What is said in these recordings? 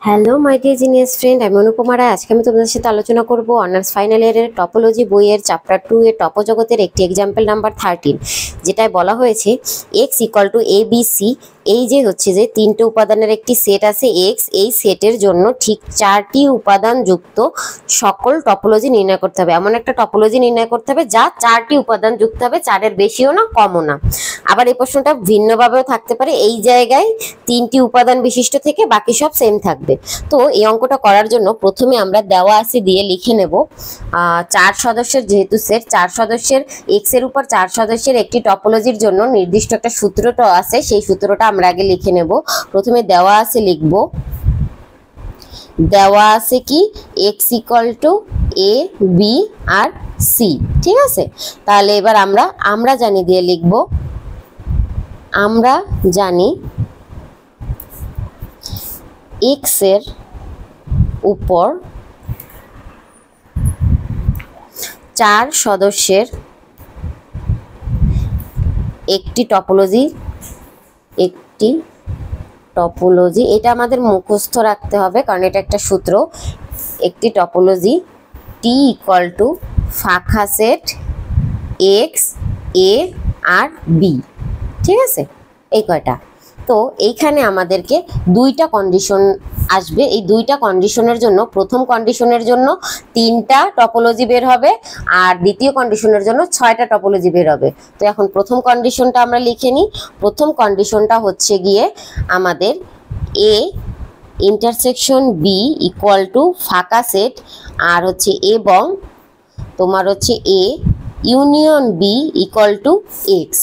Hello my dear genius friend, আমি অনুপমা রায়। আজকে আমি তোমাদের সাথে আলোচনা করব অনার্স ফাইনাল ইয়ারের টপোলজি বইয়ের চ্যাপ্টার 2 এর টপোজগতের একটি এক্সাম্পল নাম্বার 13, যেটায় বলা হয়েছে X equal to A B C. এই যে হচ্ছে যে তিনটে উপাদানের একটি সেট আছে এক্স, এই সেটের জন্য ঠিক 4টি উপাদান যুক্ত সকল টপোলজি নির্ণয় করতে হবে। এমন একটা টপোলজি নির্ণয় করতে হবে যা 4টি উপাদান যুক্ত হবে, 4-এর বেশিও না কমও না। আবার এই প্রশ্নটা ভিন্নভাবেও থাকতে পারে, এই জায়গায় 3টি উপাদান বিশিষ্ট থেকে বাকি সব সেম থাকবে। তো এই অঙ্কটা করার জন্য প্রথমে আমরা দেওয়া আছে দিয়ে লিখে নেব 4 সদস্যের যেহেতু সেট, 4 সদস্যের এক্স এর উপর 4 সদস্যের একটি টপোলজির জন্য নির্দিষ্ট একটা সূত্রটা আছে, সেই সূত্রটা আমরা আগে লিখে নেব। প্রথমে দেওয়া আছে লিখব, দেওয়া আছে কি X equal to A B আর সি। ঠিক আছে, তাহলে এবার আমরা জানি দিয়ে লিখব, আমরা জানি এক্স এর উপর 4 সদস্যের একটি টপোলজি, এটা আমাদের মুখস্থ রাখতে হবে কারণ এটা একটা সূত্র। একটি টপোলজি টি ইকুয়াল টু ফাঁকা সেট এক্স এ আর বি। ঠিক আছে, এই কয়টা। তো এইখানে আমাদেরকে দুইটা কন্ডিশন আসবে। এই দুইটা কন্ডিশনের জন্য, প্রথম কন্ডিশনের জন্য 3টা টপোলজি বের হবে আর দ্বিতীয় কন্ডিশনের জন্য 6টা টপোলজি বের হবে। তো এখন প্রথম কন্ডিশনটা আমরা লিখে নিই। প্রথম কন্ডিশনটা হচ্ছে গিয়ে আমাদের A intersection B equal to ফাঁকা সেট আর হচ্ছে এবং তোমার হচ্ছে A union B equal to X.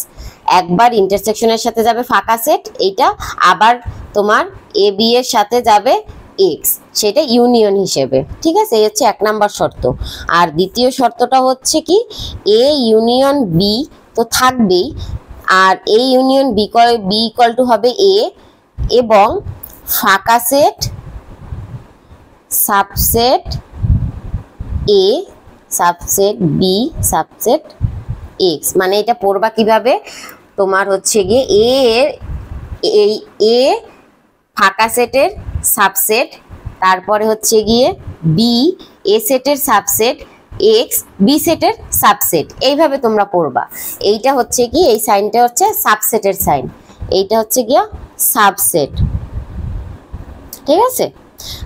একবার ইন্টারসেকশনের সাথে যাবে ফাঁকা সেট, এইটা আবার তোমার এ বি এর সাথে যাবে এক্স, সেটা ইউনিয়ন হিসেবে। ঠিক আছে, এই হচ্ছে 1 নাম্বার শর্ত। আর দ্বিতীয় শর্তটা হচ্ছে কি এ ইউনিয়ন বি তো থাকবেই, আর A union B equal to হবে এ এবং ফাঁকা set subset A subset B subset X. মানে এটা পড়বা কিভাবে, তোমার হচ্ছে গিয়ে এ ফাঁকা সেটের সাবসেট, তারপরে হচ্ছে গিয়ে বি এ সেটের সাবসেট, এক্স বি সেটের সাবসেট, এইভাবে তোমরা পড়বা। এইটা হচ্ছে কি এই সাইনটা হচ্ছে সাবসেটের সাইন, এইটা হচ্ছে গিয়া সাবসেট। ঠিক আছে,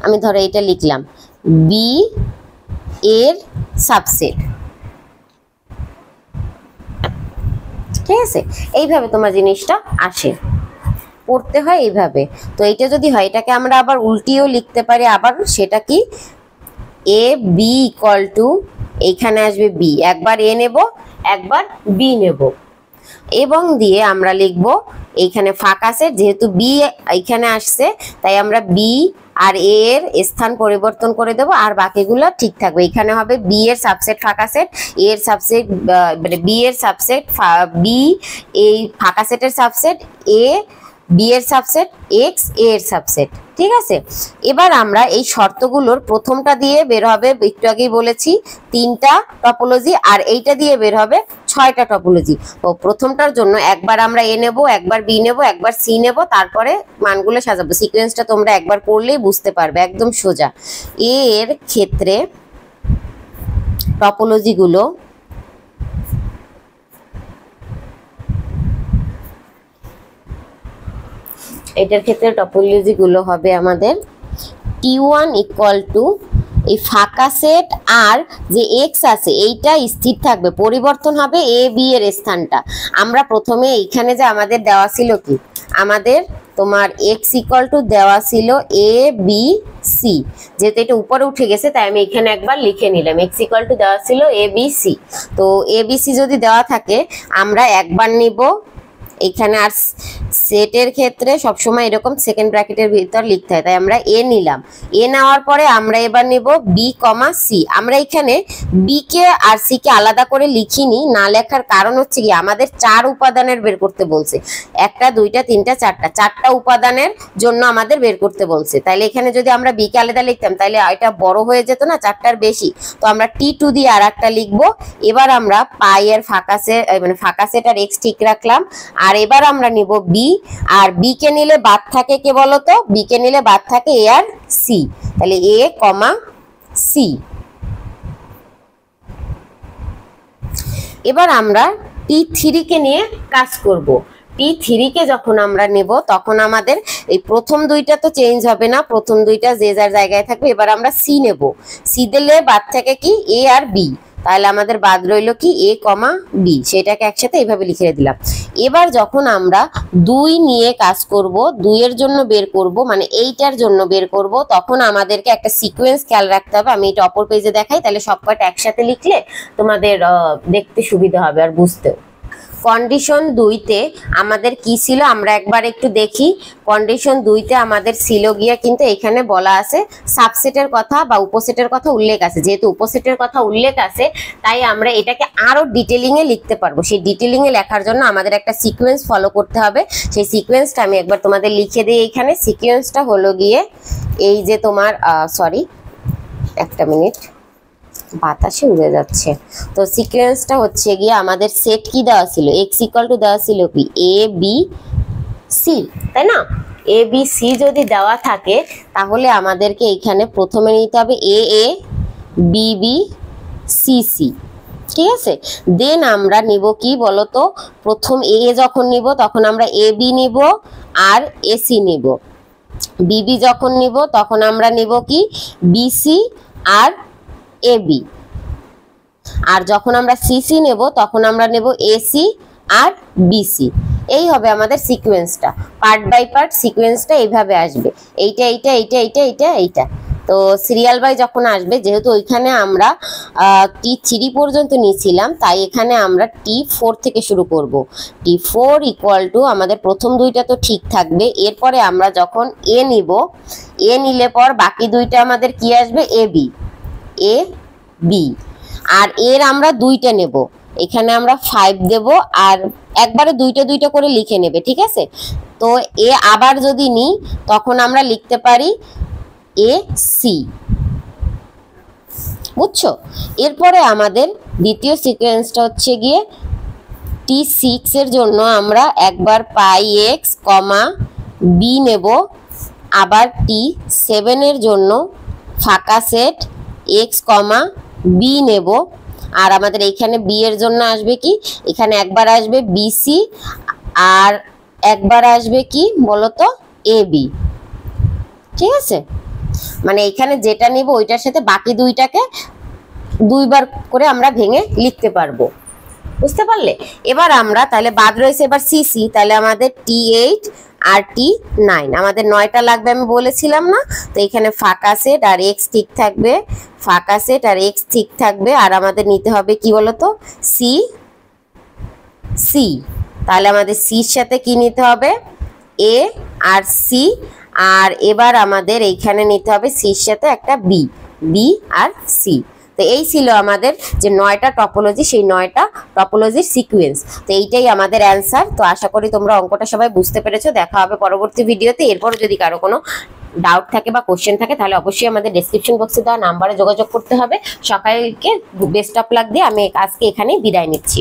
আমি ধরো এইটা লিখলাম বি এর সাবসেট। ঠিক আছে, এইভাবে তোমার জিনিসটা আসে, পড়তে হয় এইভাবে। তো এইটা যদি হয় এটাকে আমরা আবার উল্টিয়েও লিখতে পারি। আবার সেটা কি এ বি ইকুয়াল টু, এইখানে আসবে বি, একবার এ নেব একবার বি নেব এবং দিয়ে আমরা লিখব এইখানে ফাঁকা সেট, যেহেতু বি এইখানে আসছে তাই আমরা বি আর এ এর স্থান পরিবর্তন করে দেব আর বাকিগুলো ঠিক থাকবে। এখানে হবে বি এর সাবসেট ফাঁকা সেট, এ এর সাবসেট মানে বি এর সাবসেট বি, এই ফাঁকা সেটের সাবসেট এ, বি এর সাবসেট এক্স, এ এর সাবসেট। ঠিক আছে, এবার আমরা এই শর্তগুলোর প্রথমটা দিয়ে বের হবে, একটু আগেই বলেছি 3টা টপোলজি, আর এইটা দিয়ে বের হবে 6টা টপোলজি। তো প্রথমটার জন্য একবার আমরা এ নেব, একবার বি নেব, একবার সি নেব, তারপরে মানগুলো সাজাবো। সিকোয়েন্সটা তোমরা একবার পড়লেই বুঝতে পারবে, একদম সোজা। এ এর ক্ষেত্রে টপোলজিগুলো এটার ক্ষেত্রে টপোলজিগুলো হবে আমাদের T1 ইকুয়াল টু এই ফাঁকা সেট আর যে এক্স আছে এইটা স্থির থাকবে, পরিবর্তন হবে এ বি এর স্থানটা। আমরা প্রথমে এইখানে যে আমাদের দেওয়া ছিল কি আমাদের তোমার এক্স ইকুয়াল টু দেওয়া ছিল এ বি সি, যেহেতু এটা উপরে উঠে গেছে তাই আমি এখানে একবার লিখে নিলাম এক্স ইকুয়াল টু দেওয়া ছিল এ বি সি। তো এ বি সি যদি দেওয়া থাকে আমরা একবার নিব এখানে, আর সেটের ক্ষেত্রে সবসময় এরকম সেকেন্ড ব্র্যাকেটের ভিতর লিখতে হয়, তাই আমরা এ নিলাম। এ নেওয়ার পরে আমরা এবার নিব বি কমা সি। আমরা এখানে বি কে আর সি কে আলাদা করে লিখিনি, না লেখার কারণ হচ্ছে কি আমাদের 4 উপাদানের বের করতে বলছে, 1টা 2টা 3টা 4টা উপাদানের জন্য আমাদের বের করতে বলছে। তাইলে এখানে যদি আমরা বি কে আলাদা লিখতাম তাহলে এটা বড় হয়ে যেত না, 4টার বেশি। তো আমরা T2 দিয়ে আর একটা লিখবো। এবার আমরা পাই এর ফাঁকা সেট মানে ফাঁকা সেট আর এক্স ঠিক রাখলাম, আর এবার আমরা নিব বি, আর বি কে নিলে বাদ থাকে কে বলতো, বি কে নিলে বাদ থাকে এ আর সি, তাহলে এ কমা সি। এবার আমরা T3 কে নিয়ে কাজ করব। T3 কে যখন আমরা নেব তখন আমাদের এই প্রথম দুইটা তো চেঞ্জ হবে না, প্রথম দুইটা যে যার জায়গায় থাকবে। এবার আমরা সি নেব, সি দিলে বাদ থাকে কি এ আর বি, তাহলে আমাদের বাদ রইল কি এ কমা বি, সেটাকে একসাথে এইভাবে লিখে দিলাম। এবার যখন আমরা 2 নিয়ে কাজ করব, 2 এর জন্য বের করব, মানে এইটার জন্য বের করব, তখন আমাদেরকে একটা সিকোয়েন্স খেয়াল রাখতে হবে। আমি এটা অপর পেজে দেখাই, তাহলে সবকটা একসাথে লিখলে তোমাদের দেখতে সুবিধা হবে আর বুঝতেও। কন্ডিশন 2তে আমাদের কি ছিল আমরা একবার একটু দেখি। কন্ডিশন 2তে আমাদের ছিল গিয়ে কিন্তু এখানে বলা আছে সাবসেটের কথা বা উপসেটের কথা উল্লেখ আছে। যেহেতু উপসেটের কথা উল্লেখ আছে তাই আমরা এটাকে আরো ডিটেলিং এ লিখতে পারবো। সেই ডিটেলিং এ লেখার জন্য আমাদের একটা সিকোয়েন্স ফলো করতে হবে। সেই সিকোয়েন্সটা আমি একবার তোমাদের লিখে দিই। এখানে সিকোয়েন্সটা হলো গিয়ে এই যে তোমার সরি একটা মিনিট, বাতাসে উড়ে যাচ্ছে। তো সিকোয়েন্সটা হচ্ছে গিয়ে আমাদের সেট কি দেওয়া ছিল, এক্স ইকুয়াল টু দেওয়া ছিল কি এ বি সি, তাই না? এ বি সি যদি দেওয়া থাকে তাহলে আমাদেরকে এখানে প্রথমে নিতে হবে এ A B B C C, ঠিক আছে? দেন আমরা নিব কি বলতো, প্রথম এ যখন নিব তখন আমরা এ বি নিব আর এ সি নিব। বিবি যখন নিব তখন আমরা নিব কি বিসি আর এ বি, আর যখন আমরা সিসি নেব তখন আমরা নেব এসি আর বিসি। এই হবে আমাদের সিকোয়েন্সটা, পার্ট বাই পার্ট সিকোয়েন্সটা এইভাবে আসবে, এইটা এইটা এইটা এইটা এইটা এইটা। তো সিরিয়াল বাই যখন আসবে, যেহেতু ওইখানে আমরা T3 পর্যন্ত নিয়েছিলাম তাই এখানে আমরা T4 থেকে শুরু করব। T4 ইকুয়াল টু আমাদের প্রথম দুইটা তো ঠিক থাকবে, এরপরে আমরা যখন এ নিব, এ নিলে পর বাকি দুইটা আমাদের কি আসবে এ বি, এ বি, আর এর আমরা দুইটা নেব, এখানে আমরা 5 দেব আর একবারে দুইটা দুইটা করে লিখে নেবে, ঠিক আছে? তো এ আবার যদি নিই তখন আমরা লিখতে পারি এ সি, বুঝছো? এরপরে আমাদের দ্বিতীয় সিকোয়েন্সটা হচ্ছে গিয়ে T6 এর জন্য আমরা একবার পাই এক্স কমা বি নেব, আবার T7 এর জন্য ফাঁকা সেট এক্স কমা বি নেব, আর আমাদের এইখানে বি এর জন্য আসবে কি, এখানে একবার আসবে বিসি আর একবার আসবে কি বলতো এ বি, ঠিক আছে? মানে এখানে যেটা নিব ওইটার সাথে বাকি দুইটাকে দুইবার করে আমরা ভেঙে লিখতে পারবো, বুঝতে পারলে? এবার আমরা তাহলে বাদ রয়েছে এবার সিসি, তাহলে আমাদের T8 আর T9, আমাদের 9টা লাগবে আমি বলেছিলাম না? তো এখানে ফাঁকা সেট আর এক্স ঠিক থাকবে, ফাঁকা সেট আর এক্স ঠিক থাকবে, আর আমাদের নিতে হবে কি বলতো সি সি। তাহলে আমাদের সির সাথে কি নিতে হবে এ আর সি, আর এবার আমাদের এইখানে নিতে হবে সির সাথে একটা বি, বি আর সি। তো এই ছিল আমাদের যে 9টা টপোলজি, সেই 9টা টপোলজির সিকোয়েন্স। তো এইটাই আমাদের অ্যান্সার। তো আশা করি তোমরা অঙ্কটা সবাই বুঝতে পেরেছো। দেখা হবে পরবর্তী ভিডিওতে। এরপর যদি কারো কোনো ডাউট থাকে বা কোশ্চেন থাকে তাহলে অবশ্যই আমাদের ডেসক্রিপশন বক্সে দেওয়া নাম্বারে যোগাযোগ করতে হবে। সকালকে বেস্ট অফ লাক দিয়ে আমি আজকে এখানেই বিদায় নিচ্ছি।